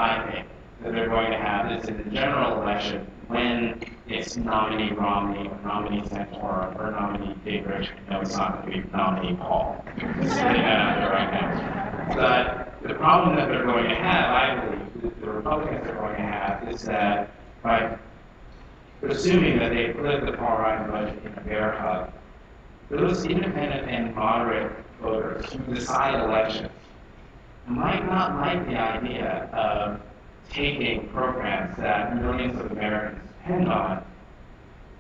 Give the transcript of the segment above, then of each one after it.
I think that they're going to have is in the general election when it's nominee Romney or nominee Santorum or nominee Gingrich. No, it's not going to be nominee Paul. It's sitting out there right now. But the problem that they're going to have, I believe, the Republicans are going to have, is that by assuming that they put the Paul Ryan budget in a bear hug, those independent and moderate voters who decide elections might not like the idea of taking programs that millions of Americans depend on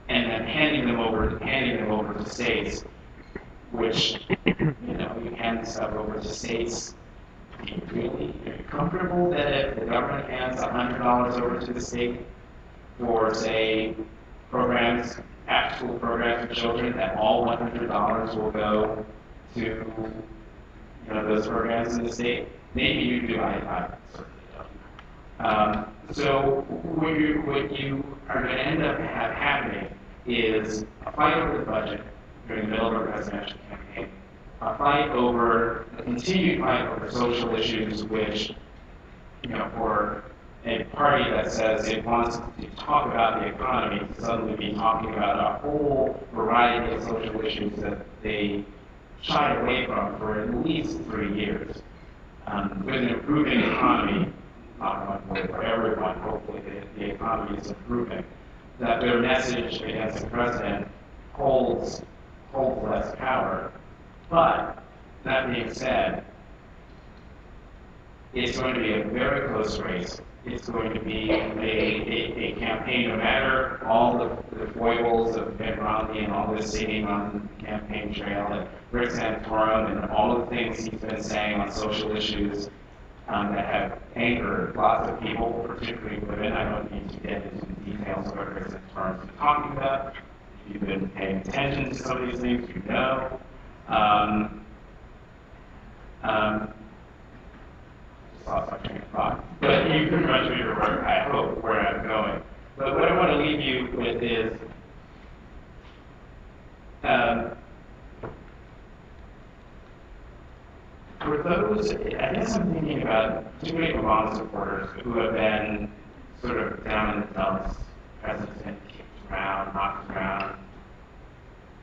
and then handing them over to states, which, you hand stuff over to states. Are you comfortable that if the government hands $100 over to the state for, say, programs, after-school programs for children, that all $100 will go to those programs in the state? Maybe you do. I certainly don't. So what you are going to end up happening is a fight over the budget during the middle of a presidential campaign, a continued fight over social issues, which, for a party that says it wants to talk about the economy to suddenly be talking about a whole variety of social issues that they shied away from for at least 3 years. With an improving economy, not one for everyone, hopefully the economy is improving, that their message against the president holds less power. But that being said, it's going to be a very close race. It's going to be a campaign, no matter all the foibles of Mitt Romney and all this singing on the campaign trail, and Rick Santorum and all the things he's been saying on social issues that have angered lots of people, particularly women. I don't need to get into the details of what Rick Santorum's been talking about. If you've been paying attention to some of these things, you know. Lost my train of thought. But you pretty much read where I hope where I'm going. But what I want to leave you with is for those, I guess I'm thinking about particularly Obama supporters who have been sort of down in the dumps, president's been kicked around, knocked around,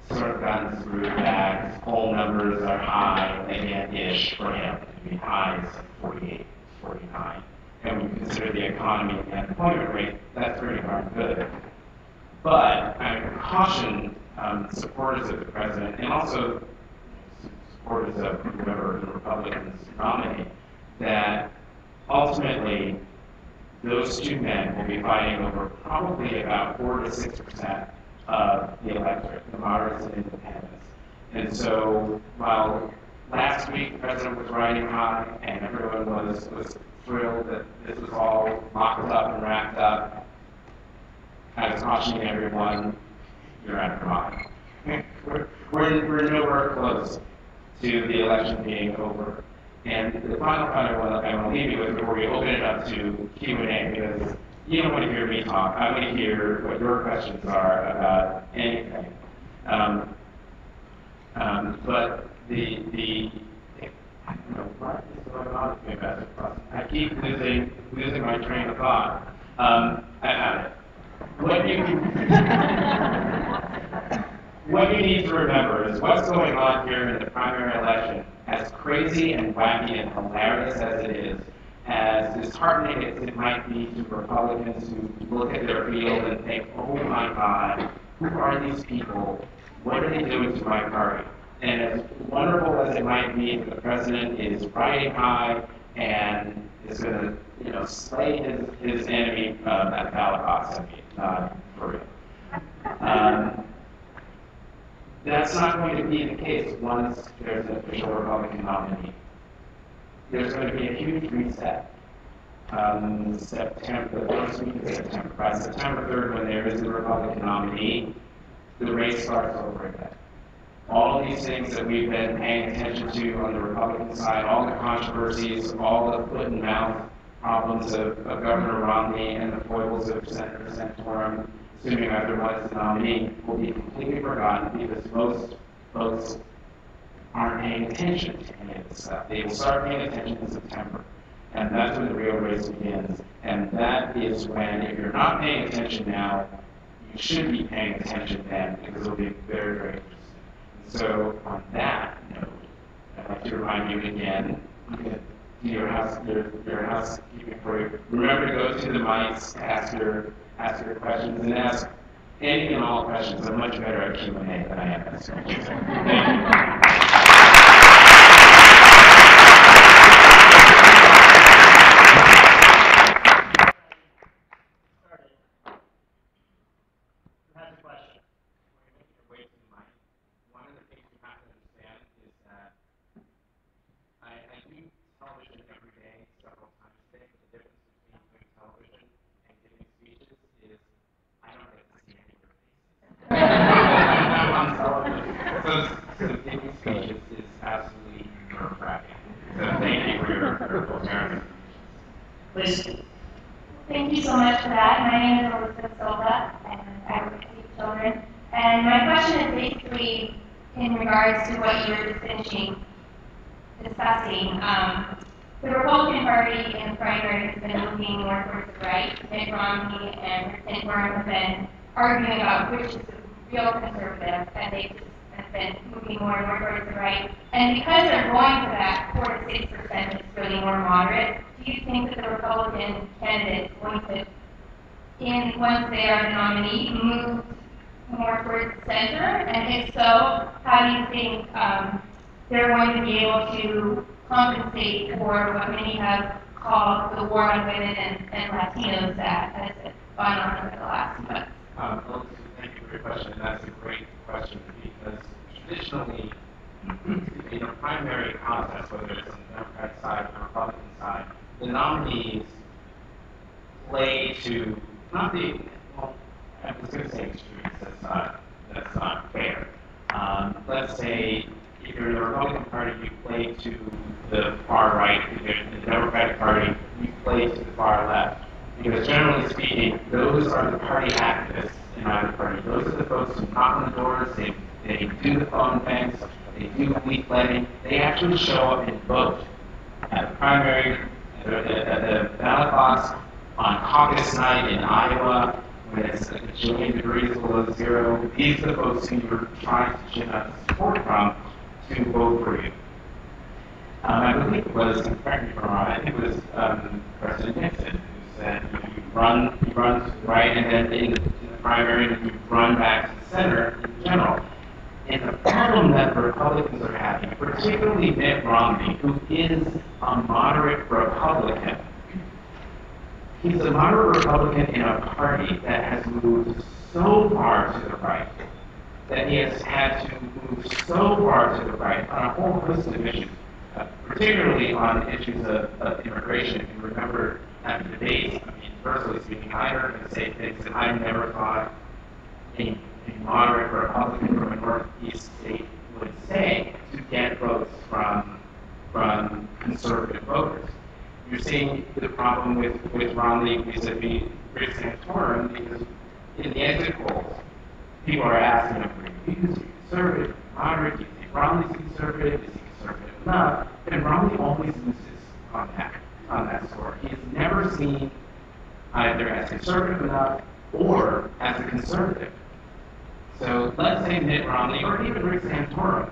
sort of gotten through bags, poll numbers are high, again-ish for him. I mean, high is like 48, 49. And when you consider the economy and the unemployment rate, that's pretty darn good. But I would caution supporters of the president and also supporters of whoever the Republicans nominate that ultimately those two men will be fighting over probably about 4 to 6% of the electorate, the moderates and independents. And so while last week the president was riding high and everyone was thrilled that this was all locked up and wrapped up, I was cautioning everyone, you're out of your mind. We're nowhere close to the election being over. And the final thought I want to leave you with before we open it up to Q&A, because you don't want to hear me talk. I want to hear what your questions are about anything. But I don't know what is going on with me about this. I keep losing my train of thought. What you need to remember is what's going on here in the primary election, as crazy and wacky and hilarious as it is, as disheartening as it might be to Republicans who look at their field and think, oh my God, who are these people? What are they doing to my party? And as wonderful as it might be that the president is riding high and is going to slay his enemy at the ballot box, I mean, not for real. That's not going to be the case once there's an official Republican nominee. There's going to be a huge reset. The first week of September. By September 3rd, when there is a Republican nominee, the race starts over again. All of these things that we've been paying attention to on the Republican side, all the controversies, all the foot and mouth problems of Governor Romney and the foibles of Senator Santorum, assuming otherwise the nominee, will be completely forgotten because most folks aren't paying attention to any of this stuff. They will start paying attention in September. And that's when the real race begins. And that is when, if you're not paying attention now, you should be paying attention then, because it'll be very, very interesting. So on that note, I'd like to remind you again, you can do your housekeeping for you. Remember to go to the mics, ask your questions, and ask any and all questions. I'm much better at Q&A than I am at speech. Thank you. So giving speeches is absolutely nerve-wracking. So thank you for your forbearance. Please. Thank you so much for that. My name is Elizabeth Silva, and I work with Save Children. And my question is basically in regards to what you're discussing. The Republican Party in the primary has been moving more towards the right. Mitt Romney and Rick Santorum have been arguing about which is the real conservative, and they have been moving more and more towards the right. And because they're going for that 4 to 6% that's really more moderate, do you think that the Republican candidate is going to, once they are the nominee, move more towards the center? And if so, how do you think they're going to be able to compensate for what many have called the war on women and Latinos that has gone on over the last month? Thank you for your question. That's a great question because traditionally, in a primary contest, whether it's on the Democratic side or Republican side, the nominees play to not the, well, I was going to say extremes, that's not fair. Let's say if you're in the Republican Party, you play to the far right. If you're in the Democratic Party, you play to the far left. Because generally speaking, those are the party activists in either party. Those are the folks who knock on the doors, they do the phone banks, they do leafletting. They actually show up and vote at the primary, at the ballot box, on caucus night in Iowa, when it's a bajillion degrees below zero. These are the folks who you're trying to gin up support from to vote for you. I believe it was, correct me if I'm wrong, I think it was President Nixon who said you run to the right, and then in the primary, you run back to the center in general. And the problem that the Republicans are having, particularly Mitt Romney, who is a moderate Republican, he's a moderate Republican in a party that has moved so far to the right that he has had to move so far to the right on a whole host of issues, particularly on issues of immigration. If you remember at the debate, I mean, personally speaking, I heard him say things that I never thought a moderate Republican from a Northeast state would say to get votes from conservative voters. You're seeing the problem with Romney vis-a-vis Rick Santorum because in the exit polls, people are asking him, are you conservative, moderate, do you think Romney's conservative, is he conservative enough? And Romney always loses on that score. He is never seen either as conservative enough or as a conservative. So let's say Mitt Romney, or even Rick Santorum,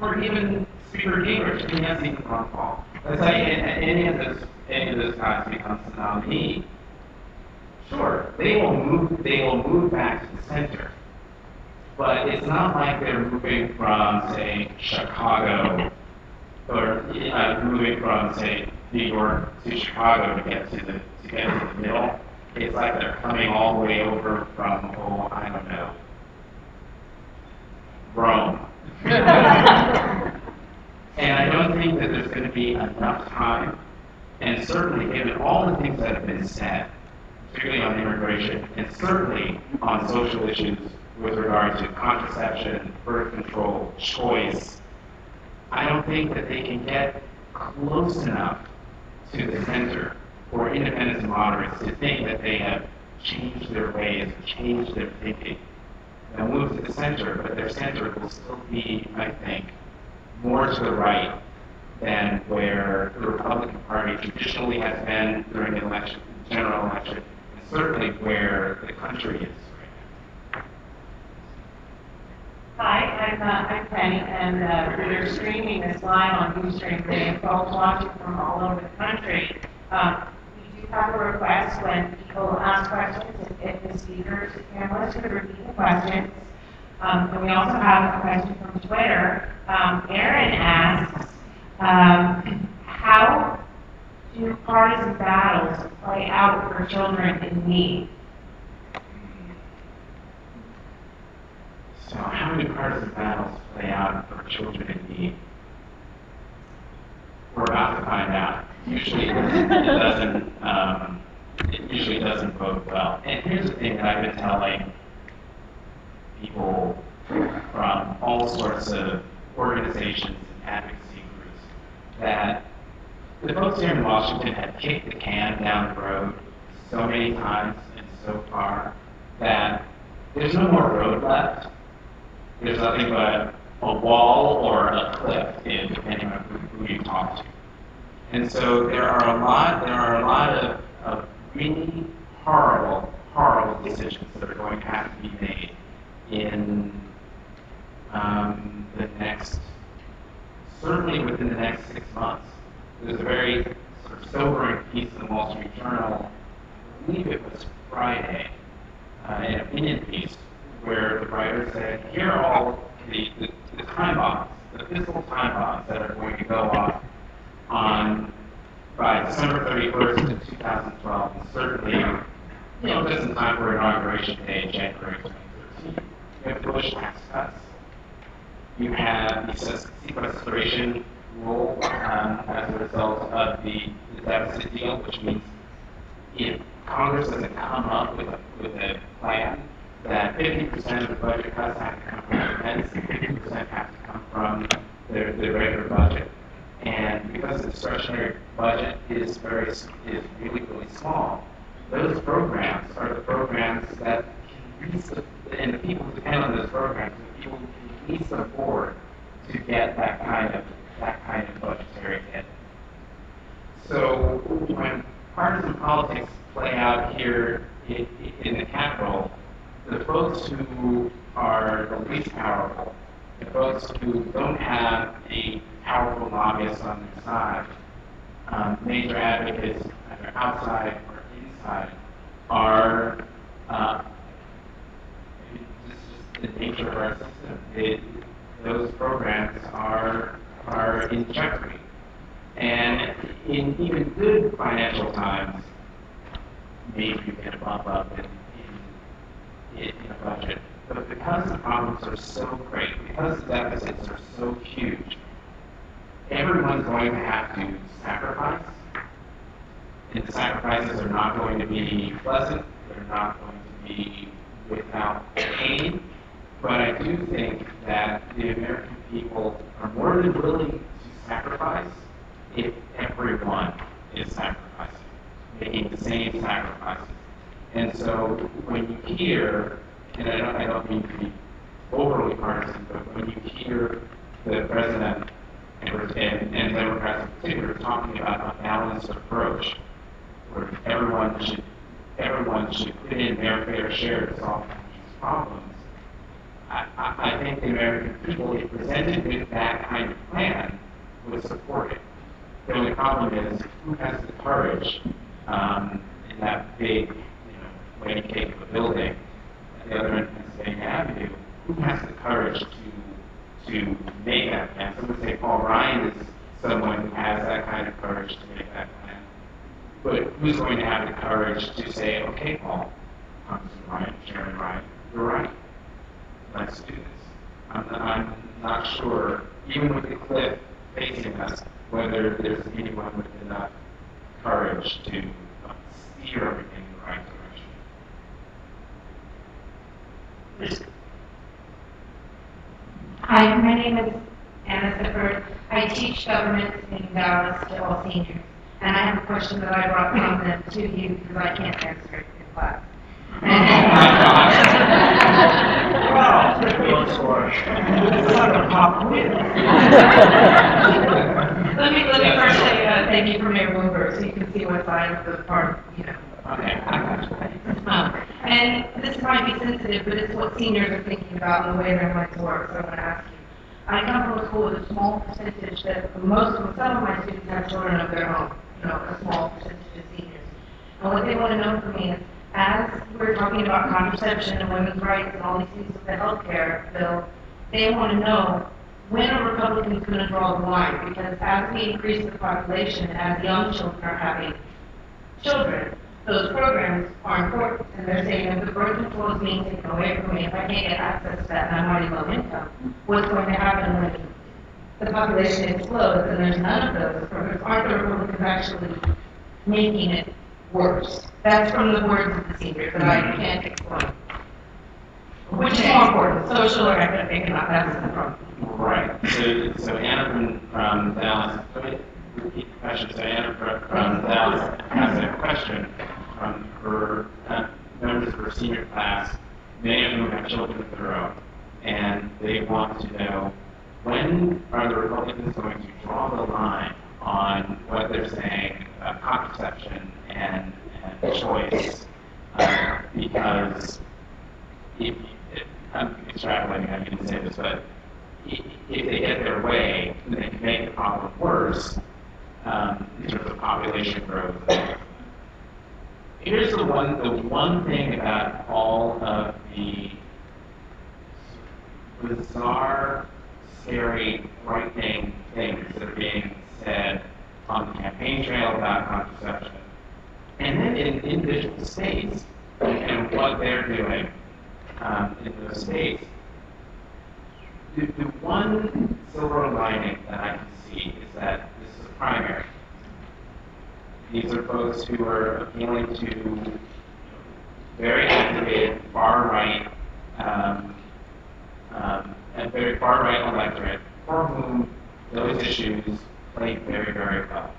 or even Speaker Gingrich, he hasn't even run Paul. Let's say any of those guys becomes the nominee. Sure, they will move back to the center. But it's not like they're moving from, say, Chicago, or moving from, say, New York to Chicago to get to the middle. It's like they're coming all the way over from, I don't know, Rome. And I don't think that there's going to be enough time, and certainly given all the things that have been said, particularly on immigration, and certainly on social issues with regard to contraception, birth control, choice, I don't think that they can get close enough to the center for independents and moderates to think that they have changed their ways, changed their thinking. They'll move to the center, but their center will still be, I think, more to the right than where the Republican Party traditionally has been during the election, general election, and certainly where the country is right now. Hi, I'm Penny, and we're streaming this live on Ustream today, and folks watching from all over the country. We do have a request when people ask questions, if the speakers, panelists could repeat the questions. And we also have a question from Twitter. Aaron asks, how do partisan battles play out for children in need? So how do partisan battles play out for children in need? We're about to find out. Usually it usually doesn't bode well. And here's the thing that I've been telling people from all sorts of organizations and advocacy groups, that the folks here in Washington have kicked the can down the road so many times and so far that there's no more road left. There's nothing but a wall or a cliff, depending on who you talk to. And so there are a lot of really horrible decisions that are going to have to be made in the next, certainly within the next 6 months. There's a very sort of sobering piece in the Wall Street Journal, I believe it was Friday, an opinion piece, where the writer said, here are all the time bombs, the physical time bombs that are going to go off by December 31st of 2012, and certainly, just in time for Inauguration Day, January 2013. You have Bush tax cuts. You have the sequestration rule as a result of the deficit deal, which means if Congress doesn't come up with a plan, that 50% of the budget cuts have to come from defense, and 50% have to come from the regular budget. And because the discretionary budget is really, really small, those programs are the programs that can least, and the people who depend on those programs, the people who can least afford to get that kind of budgetary hit. So when partisan politics play out here in the Capitol, the folks who are the least powerful, the folks who don't have a powerful lobbyist on their side, major advocates, either outside or inside, are just the nature of our system. Those programs are in jeopardy. And in even good financial times, maybe you get a bump up in a budget. But because the problems are so great, because the deficits are so huge, everyone's going to have to sacrifice. And the sacrifices are not going to be pleasant. They're not going to be without pain. But I do think that the American people are more than willing to sacrifice if everyone is sacrificing, making the same sacrifices. And so when you hear, and I don't mean to be overly partisan, but when you hear the president and Democrats in particular talking about a balanced approach, where everyone should put in their fair share to solve these problems, I think the American people, if presented with that kind of plan, would support it. The only problem is who has the courage in that big, wedding cake of a building at the other end of Pennsylvania Avenue, who has the courage to make that plan? Some would say Paul Ryan is someone who has that kind of courage to make that plan. But who's going to have the courage to say, okay, Paul, Congressman Ryan, Chairman Ryan, you're right. Let's do this. I'm not sure, even with the cliff facing us, whether there's anyone with enough courage to steer everything in the right direction. Hi, my name is Anna Sifford. I teach government in Dallas to all seniors. And I have a question that I brought from them to you because I can't answer it in class. Let me first say thank you for Mayor Bloomberg, so you can see what side of the part, Okay, I got you. And this might be sensitive, but it's what seniors are thinking about and the way their minds work, so I'm going to ask you. I come from a school with a small percentage that some of my students have children of their own, a small percentage of seniors. And what they want to know from me is, as we're talking about contraception and women's rights and all these things with the health care bill, they want to know when are Republicans going to draw the line? Because as we increase the population, as young children are having children, those programs are important. And they're saying if the birth control is being taken away from me, if I can't get access to that and I'm already low income, what's going to happen when the population explodes and there's none of those programs? Aren't the Republicans actually making it worse? That's from the words of the seniors that I can't explain. Which is more important, social or academic, not that's the problem. Right. So Anna from Dallas, let me repeat the question. So Anna from Dallas has a question from her members of her senior class. Many of them have children of their own, and they want to know when are the Republicans going to draw the line on what they're saying about contraception and choice, because I'm extrapolating, I didn't say this, but if they get their way, then they can make the problem worse in terms of population growth. Here's the one thing about all of the bizarre, scary, frightening things that are being said on the campaign trail about contraception, and then in individual states and what they're doing in those states. The one silver lining that I can see is that this is a primary. These are folks who are appealing to very activated far-right and very far-right electorate for whom those issues play very, very well.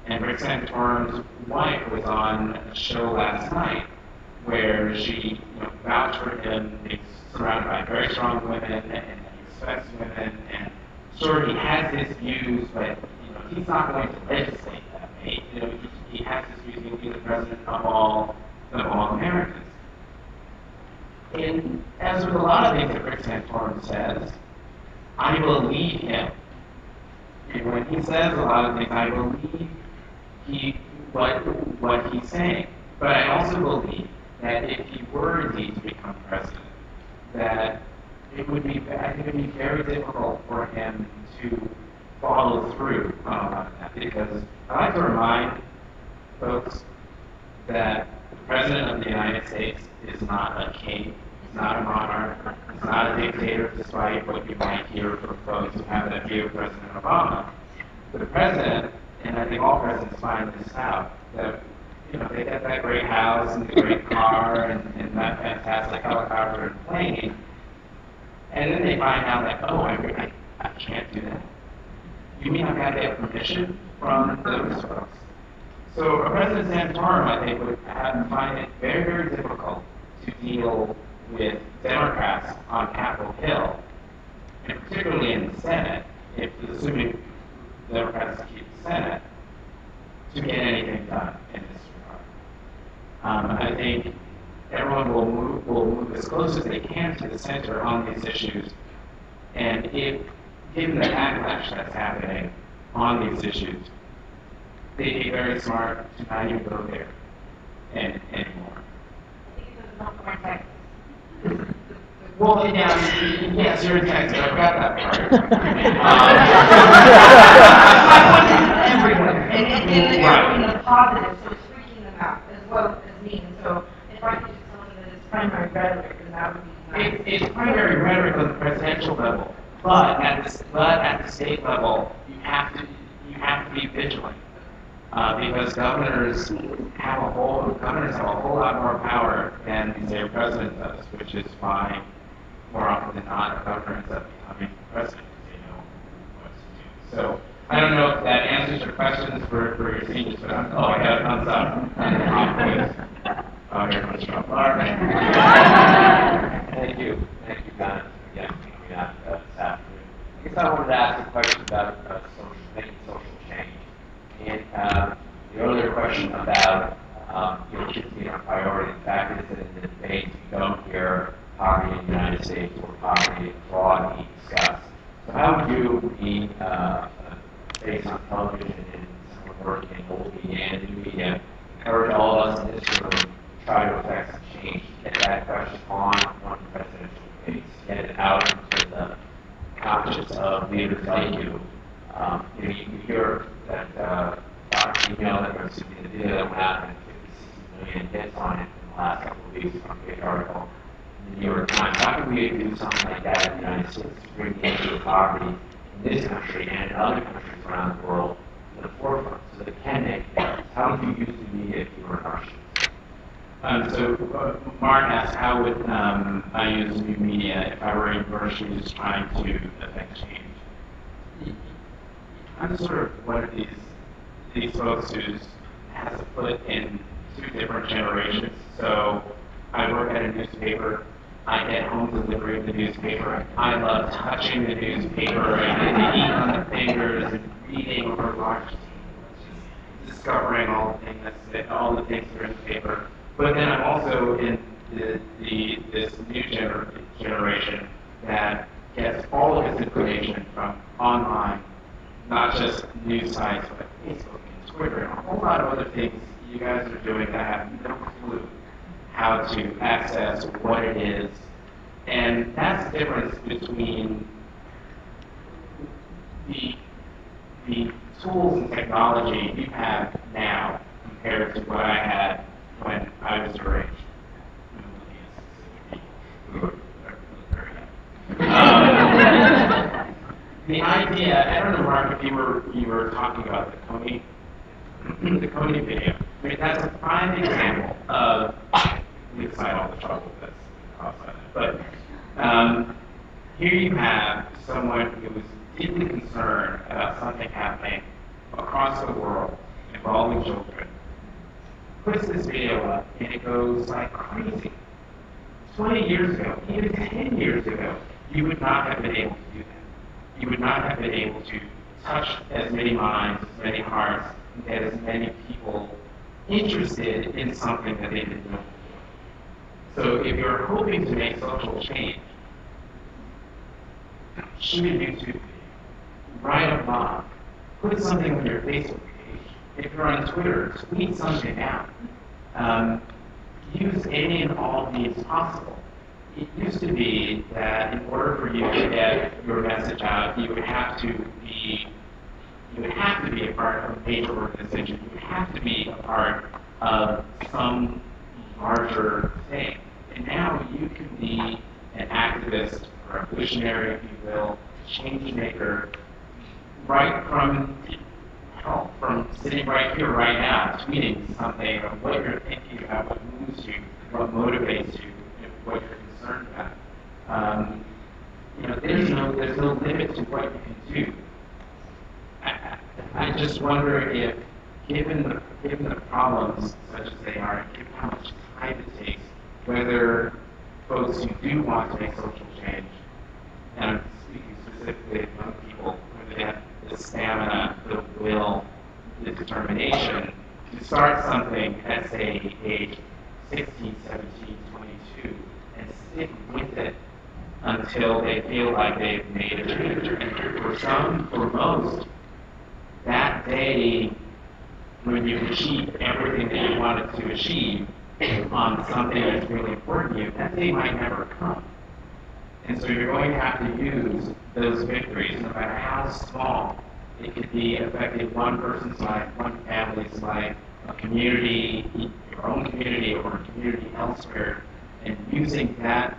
And Rick Santorum's wife was on a show last night where she vouched for him. He's surrounded by very strong women and he respects women, and sure, he has his views, but he's not going to legislate that way. He has his views. He'll be the president of all Americans. And as with a lot of things that Rick Santorum says, I believe him. And when he says a lot of things, I believe what he's saying. But I also believe that if he were indeed to become president, that I think it would be very difficult for him to follow through on a lot of that. Because I like to remind folks that the president of the United States is not a king, he's not a monarch, he's not a dictator, despite what you might hear from folks who have that view of President Obama. But the president, and I think all presidents find this out, that they get that great house and the great car and that fantastic helicopter and plane, and then they find out that, oh, I can't do that. You mean I've got to get permission from those folks? So President Santorum, I think, would find it very, very difficult to deal with Democrats on Capitol Hill, and particularly in the Senate, if assuming Democrats keep the Senate, to get anything done in this regard. I think everyone will move as close as they can to the center on these issues, and if given the backlash that's happening on these issues, they'd be very smart to not even go there anymore. Well, yes, you're in Texas. I've got that part. Everywhere. And in the positive, so it's freaking them out as well as me. And so if I could just tell them that it's primary rhetoric, then that would be nice. It's primary rhetoric on the presidential level, but at the state level, you have to be vigilant. Because governors have a whole lot more power than the state president does, which is why more often than not a governor ends up becoming president because they know what to do. So I don't know if that answers your questions for your seniors, but I got a thumbs up. Oh, here comes Trump. All right. Thank you, Don, again, for coming out this afternoon. I guess I wanted to ask a question about making social Kids being a priority. The fact is that in the debates we don't hear poverty in the United States or poverty abroad being discussed. So how would you, being based on television and someone working in old media and new media, encourage all of us in this room to try to affect some change, get that question on one presidential debates, get it out into the conscience of leaders like you. You hear that email that was the video that went out and 50, 60 million hits on it in the last couple of weeks from a big article in the New York Times. How can we do something like that in the United States to bring the issue of poverty in this country and in other countries around the world to the forefront so they can make a difference? How would you use the media if you were in our shoes? So Mark asked, how would I use new media if I were in your shoes trying to affect change? I'm sort of one of these folks who has a foot in two different generations. So I work at a newspaper. I get home delivery of the newspaper. I love touching the newspaper and eating on the fingers and reading over large tables, discovering all the things that are in the paper. But then I'm also in this new generation that gets all of its information from online, not just news sites, but Facebook and Twitter and a whole lot of other things you guys are doing that I have no clue how to access what it is. And that's the difference between the tools and technology you have now compared to what I had when I was your age. The idea, I don't know, Mark, if you were talking about the Coney video. I mean, that's a prime example of, leave aside all the trouble that's caused by that. But here you have someone who was deeply concerned about something happening across the world involving children, puts this video up, and it goes like crazy. 20 years ago, even 10 years ago, you would not have been able to do that. You would not have been able to touch as many minds, as many hearts, and get as many people interested in something that they didn't know before. So if you're hoping to make social change, shoot a YouTube video, write a blog, put something on your Facebook page. If you're on Twitter, tweet something out. Use any and all means possible. It used to be that in order for you to get your message out, you would have to be a part of a major organization. You would have to be a part of some larger thing. And now you can be an activist, a revolutionary, if you will, change maker, right from sitting right here, right now, tweeting something of what you're thinking about, what moves you, what motivates you, what you're concerned about. There's no limit to what you can do. I just wonder if, given the problems such as they are, and given how much time it takes, whether folks who do want to make social change, and I'm speaking specifically of young people, whether they have the stamina, the will, the determination to start something at, say, age 16, 17, 22, and stick with it until they feel like they've made a change. And for some, for most, that day when you achieve everything that you wanted to achieve on something that's really important to you, that day might never come. And so you're going to have to use those victories, no matter how small. It could be affecting one person's life, one family's life, a community, your own community, or a community elsewhere, and using the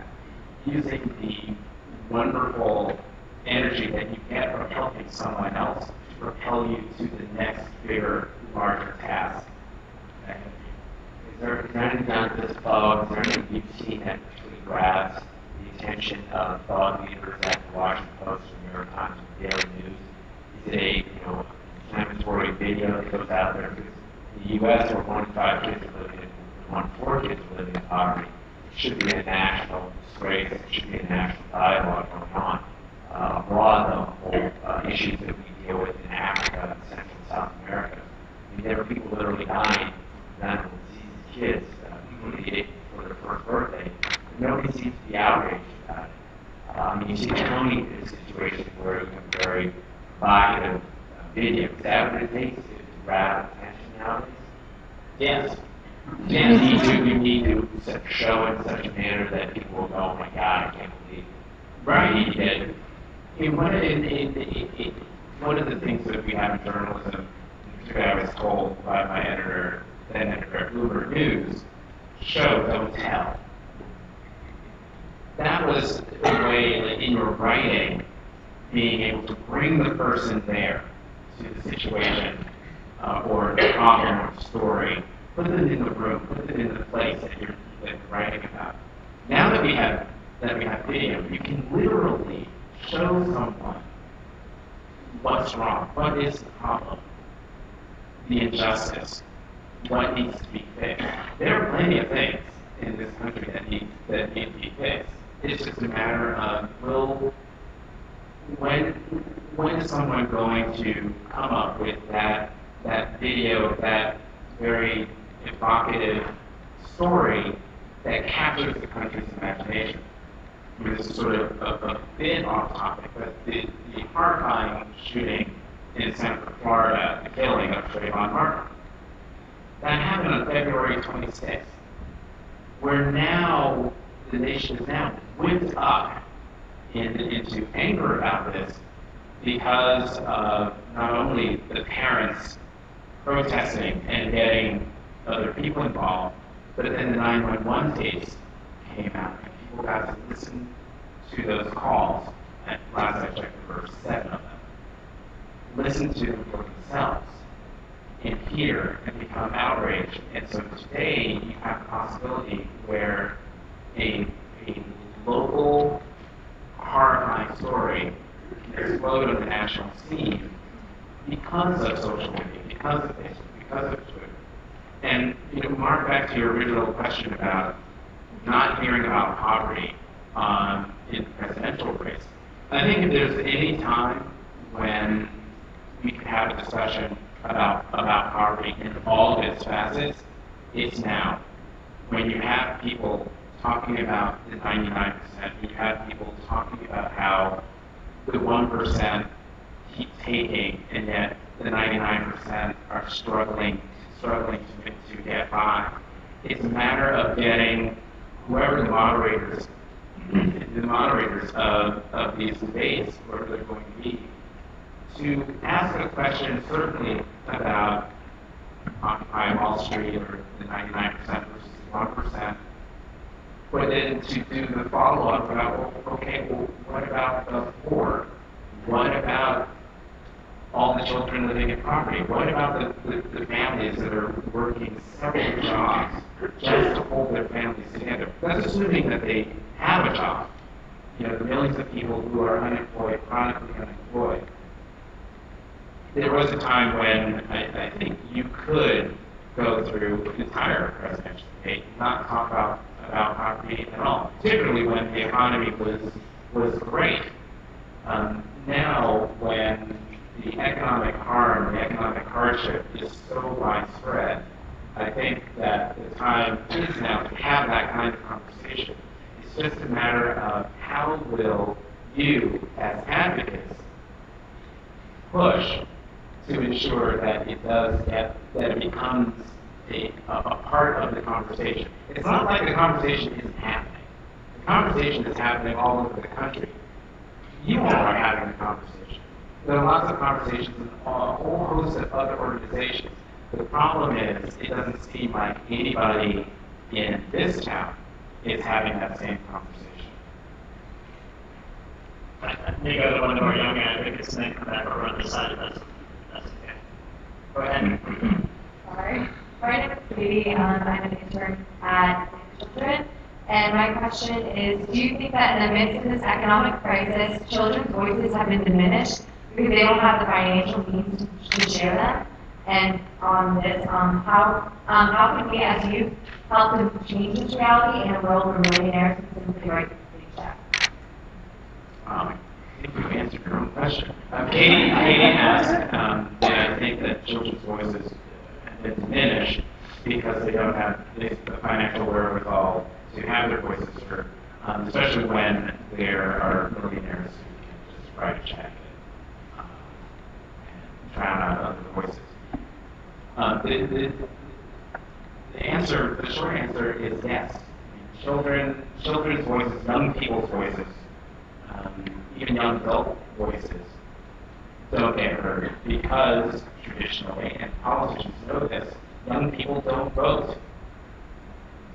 wonderful energy that you get from helping someone else to propel you to the next bigger, larger task. Is there anything on this blog, is there anything you've seen that really grabs the attention of thought leaders at the Washington Post or New York Times or Daily News? Is it a inflammatory video that goes out there? Because in the U.S., where 1 in 5 kids are living in, 1 in 4 kids are living in poverty, it should be a national disgrace. It should be a national dialogue going on. Abroad, the whole issues that we deal with in Africa and Central and South America. I mean, there are people literally dying from venereal diseases kids for their first birthday. Nobody seems to be outraged about it. You see Tony in a situation where you have very provocative video. Is that what it takes to grab attention nowadays? Yes. Yes, you need to show in such a manner that people will go, oh my God, I can't believe it. Right, he did. One of the things that we have in journalism, particularly I was told by my editor, then editor at Bloomberg News, show, don't tell. That was a way, like, in your writing, being able to bring the person there to the situation or the problem or the story, put them in the room, put them in the place that you're writing about. Now that we have video, you can literally show someone what's wrong, what is the problem, the injustice, what needs to be fixed. There are plenty of things in this country that need to be fixed. It's just a matter of when is someone going to come up with that video, that very evocative story that captures the country's imagination. I mean, this is sort of a bit off topic, but the horrifying shooting in Central Florida, the killing of Trayvon Martin, that happened on February 26th. Where now the nation is now whipped up into anger about this because of not only the parents protesting and getting other people involved, but then the 911 tapes came out and people got to listen to those calls. And last I checked, there were 7 of them. Listen to them for themselves and hear and become outraged. And so today you have the possibility where a local horrifying story can explode on the national scene because of social media, because of Facebook, because of Twitter. And Mark, back to your original question about not hearing about poverty in the presidential race. I think if there's any time when we could have a discussion about poverty in all of its facets, it's now. When you have people talking about the 99%, you have people talking about how the 1% keep taking, and yet the 99% are struggling to get by. It's a matter of getting whoever the moderators of these debates, whoever they're going to be, to ask a question certainly about Occupy Wall Street or the 99% versus the 1%, but then to do the follow-up about, well, okay, well, what about the poor? What about all the children living in poverty? What about the families that are working several jobs just to hold their families together? That's assuming that they have a job. The millions of people who are unemployed, chronically unemployed. There was a time when I think you could go through an entire presidential debate and not talk about poverty at all, particularly when the economy was great. Now, when the economic harm, the economic hardship is so widespread, I think that the time is now to have that kind of conversation. It's just a matter of how will you, as advocates, push to ensure that it becomes a part of the conversation. It's not like the conversation isn't happening. The conversation is happening all over the country. You all are having the conversation. There are lots of conversations in a whole host of other organizations. The problem is, it doesn't seem like anybody in this town is having that same conversation. I think I go to one of our young advocates and then come back over on this side of this. That's okay. Go ahead. Sorry. My name is Katie. I'm an intern at Children. And my question is, do you think that in the midst of this economic crisis, children's voices have been diminished because they don't have the financial means to share them? And on this, how can we as youth help them change this reality in a world where millionaires can simply write the paycheck? I think you answered your own question. Katie asked, and I think that children's voices have been diminished. because they don't have the financial wherewithal to have their voices heard, especially when there are millionaires who can just write a check and drown out other voices. The short answer is yes. I mean, children's voices, young people's voices, even young adult voices don't get heard because traditionally, and politicians know this, young people don't vote.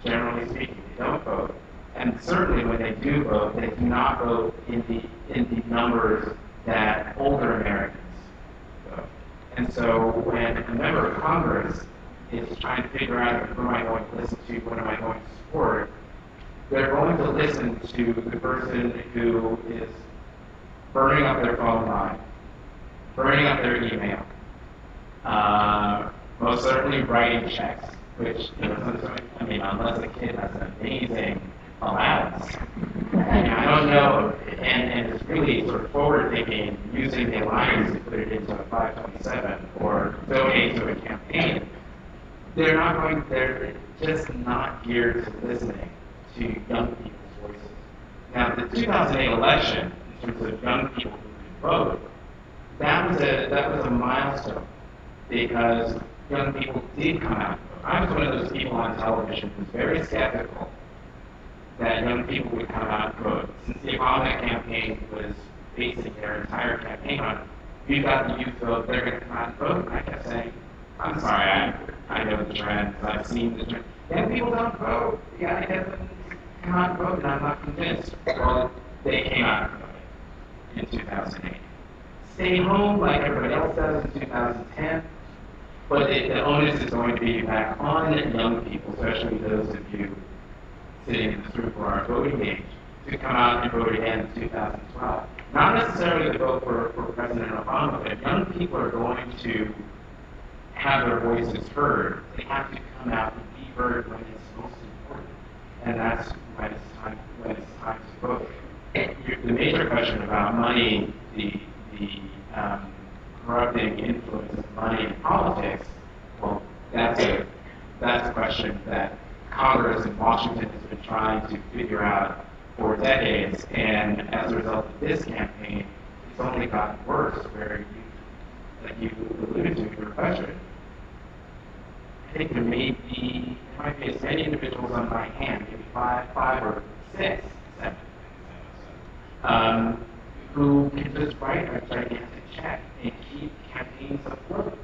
Generally speaking, they don't vote. And certainly when they do vote, they do not vote in the numbers that older Americans vote. And so when a member of Congress is trying to figure out who am I going to listen to, what am I going to support, they're going to listen to the person who is burning up their phone line, burning up their email, most certainly writing checks, which, I mean, unless a kid has an amazing allowance. I don't know, and it's really sort of forward-thinking, using the allowance to put it into a 527 or donate to a campaign. They're just not geared to listening to young people's voices. Now, the 2008 election, in terms of young people who could vote, that was a milestone because young people did come out. I was one of those people on television who was very skeptical that young people would come out and vote. Since the Obama campaign was basing their entire campaign on, we've got the youth vote, they're going to come out and vote. And I kept saying, I'm sorry, I know the trends, I've seen the trends. Young people don't vote. The guy doesn't come out and vote, and I'm not convinced. Well, they came out and voted in 2008. Stay home like everybody else does in 2010. But the onus is going to be back on young people, especially those of you sitting in this room who are voting age, to come out and vote again in 2012. Not necessarily to vote for President Obama, but if young people are going to have their voices heard, they have to come out and be heard when it's most important. And that's when it's time to vote. The major question about money, the corrupting influence of money in politics, well, that's a question that Congress in Washington has been trying to figure out for decades, and as a result of this campaign, it's only gotten worse, where like you alluded to in your question, I think there might be as many individuals on my hand, maybe five or six, who can just write a gigantic check and keep campaigns afloat.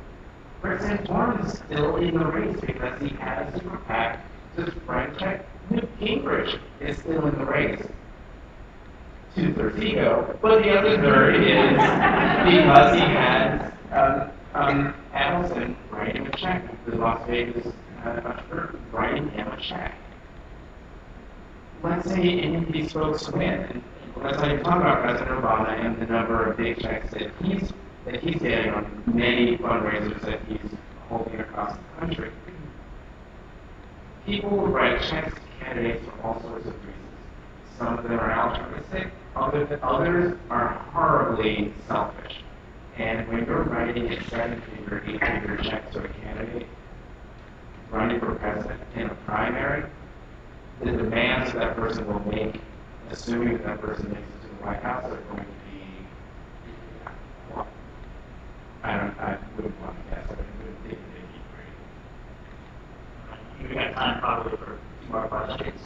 President Trump is still in the race because he had a super PAC to just write a check. Newt Gingrich is still in the race. 2/3 ego, but the other third is because he had Adelson writing a check, the Las Vegas entrepreneur writing him a check. Let's say any of these folks win, and let's say you talk about President Obama and the number of big checks that he's getting on many fundraisers that he's holding across the country. People will write checks to candidates for all sorts of reasons. Some of them are altruistic, others are horribly selfish. And when you're writing a 7-figure, 8-figure check to a candidate running for president in a primary, the demands that person will make, assuming that person makes it to the White House, are going to be, well, I wouldn't want to guess, but I wouldn't think they'd be great. We've got time probably for 2 more questions.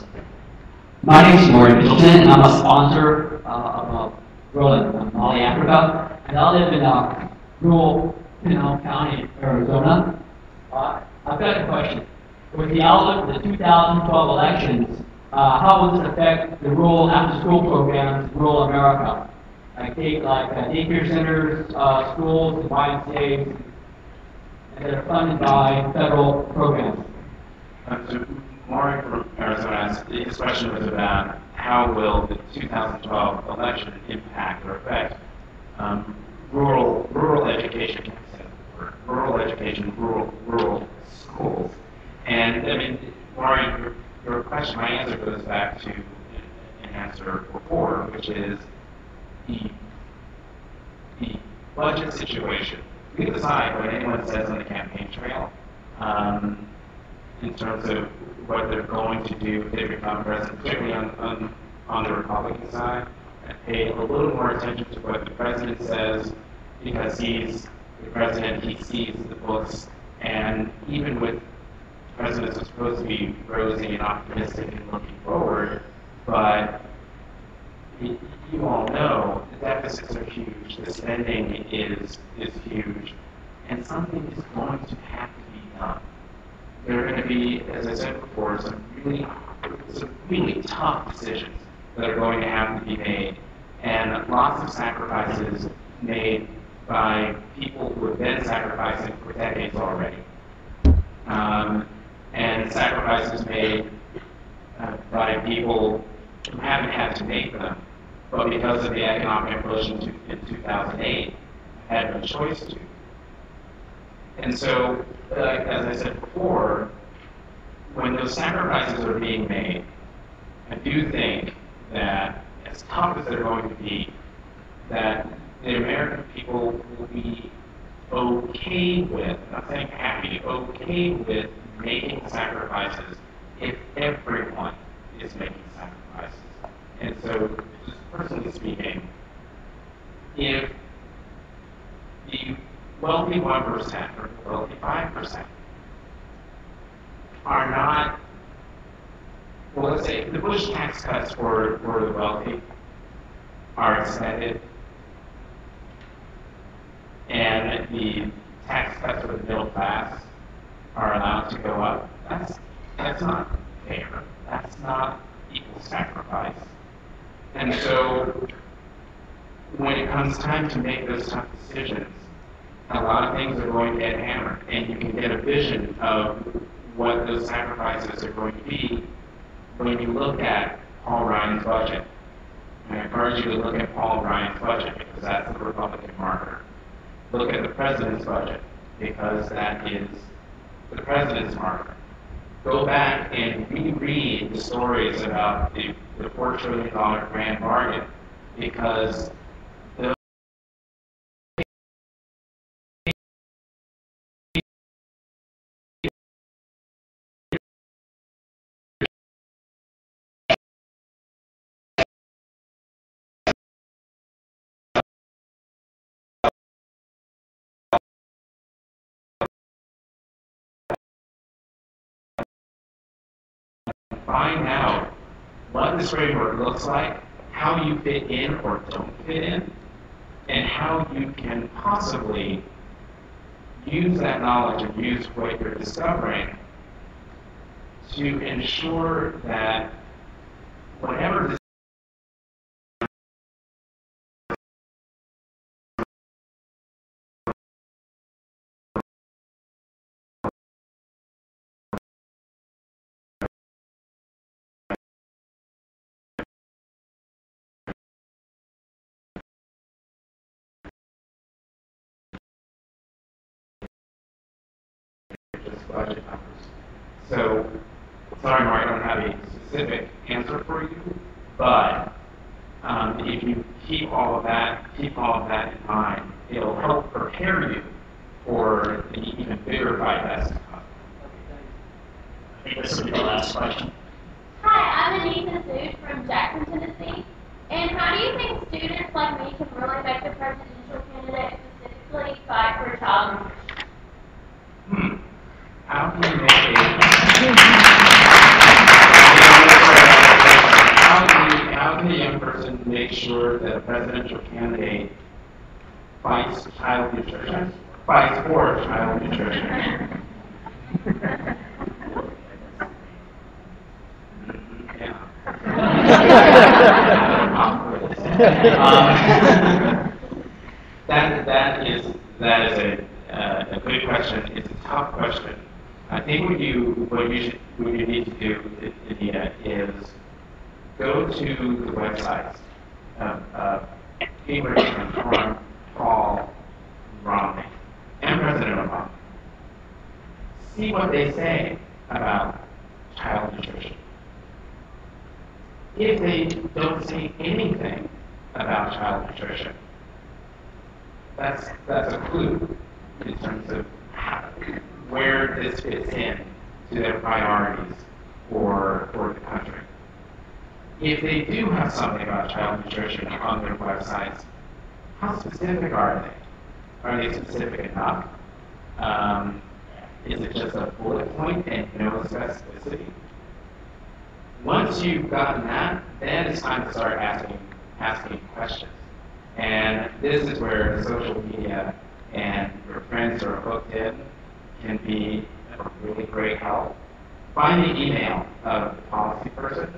My name is Maury Middleton, and I'm a sponsor of a rural in Mali, Africa. And I live in rural Pinal County, Arizona. I've got a question. With the outlook of the 2012 elections, how will this affect the rural after-school programs in rural America? Like daycare centers, schools, and YMCAs, and that are funded by federal programs. So Maury from Arizona asked, his question was about how will the 2012 election impact or affect rural education, rural schools. And I mean, Maury, your question, my answer goes back to an answer before, which is the budget situation. Leave aside what anyone says on the campaign trail. in terms of what they're going to do if they become president, particularly on the Republican side, and pay a little more attention to what the president says, because he's the president, he sees the books, and even with presidents are supposed to be rosy and optimistic and looking forward, but you all know the deficits are huge, the spending is huge, and something is going to have to be done. There are going to be, as I said before, some really tough decisions that are going to have to be made, and lots of sacrifices made by people who have been sacrificing for decades already, and sacrifices made by people who haven't had to make them, but because of the economic implosion in 2008, had no choice to. And so, as I said before, when those sacrifices are being made, I do think that, as tough as they're going to be, that the American people will be okay with, I'm not saying happy, okay with making sacrifices if everyone is making sacrifices. And so, just personally speaking, if the wealthy 1% or the wealthy 5% are not, well, let's say the Bush tax cuts for the wealthy are extended, and the tax cuts for the middle class are allowed to go up, that's not fair. That's not equal sacrifice. And so, when it comes time to make those tough decisions, a lot of things are going to get hammered, and you can get a vision of what those sacrifices are going to be when you look at Paul Ryan's budget. And I encourage you to look at Paul Ryan's budget, because that's the Republican marker. Look at the president's budget, because that is the president's marker. Go back and reread the stories about the $4 trillion grand bargain, because find out what this framework looks like, how you fit in or don't fit in, and how you can possibly use that knowledge and use what you're discovering to ensure that whatever this budget numbers. So, sorry, Mark, I don't have a specific answer for you, but if you keep all of that in mind, it'll help prepare you for the even bigger fight that's to come. I think this will be the last question. Hi, I'm Anita Zoot from Jackson, Tennessee. And how do you think students like me can really make the presidential candidate specifically fight for child nutrition? How can a young person make sure that a presidential candidate fights child nutrition? Fights for child nutrition? That is a good question. It's a tough question. I think what you need to do, Anita, is go to the websites of Capehart and Paul Romney and President Obama. See what they say about child nutrition. If they don't say anything about child nutrition, that's a clue in terms of where this fits in to their priorities for the country. If they do have something about child nutrition on their websites, how specific are they? Are they specific enough? Is it just a bullet point and no specificity? Once you've gotten that, then it's time to start asking questions. And this is where social media and your friends who are hooked in can be a really great help. Find the email of the policy person,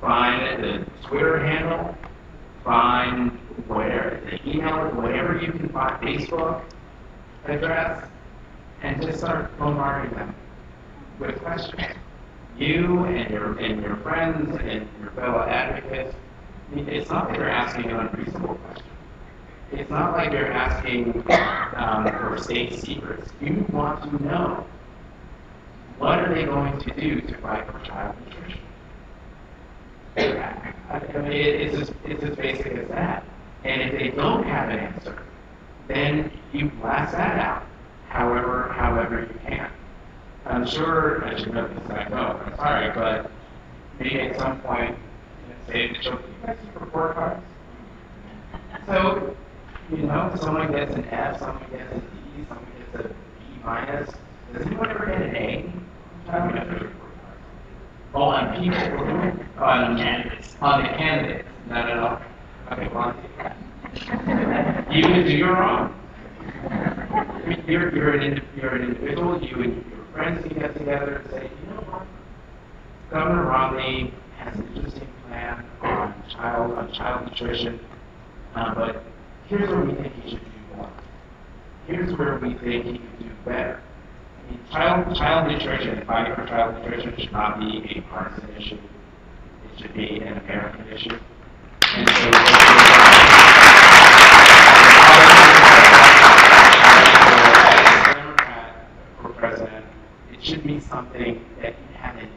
find the Twitter handle, find the email, whatever you can find, Facebook address, and just start bombarding them with questions. You and your friends and your fellow advocates, it's not that you're asking an unreasonable question. It's not like you're asking for state secrets. You want to know, what are they going to do to fight for child nutrition? I mean, it's as basic as that. And if they don't have an answer, then you blast that out however you can. I'm sure I should know this, I know, I'm sorry, but maybe at some point, say to the children, you guys use report cards? So, someone gets an F, someone gets a D, someone gets a B minus. Does anyone ever get an A? Oh, on people, on candidates. On the candidates. No. Okay, well, even if you're wrong. You're an individual, you and your friends can get together and say, you know what? Governor Romney has an interesting plan on child nutrition, but here's where we think he should do more. Here's where we think he could do better. I mean, child nutrition, fighting for child nutrition should not be a partisan issue. It should be an American issue. And so, Democrat for president, it should be something that you haven't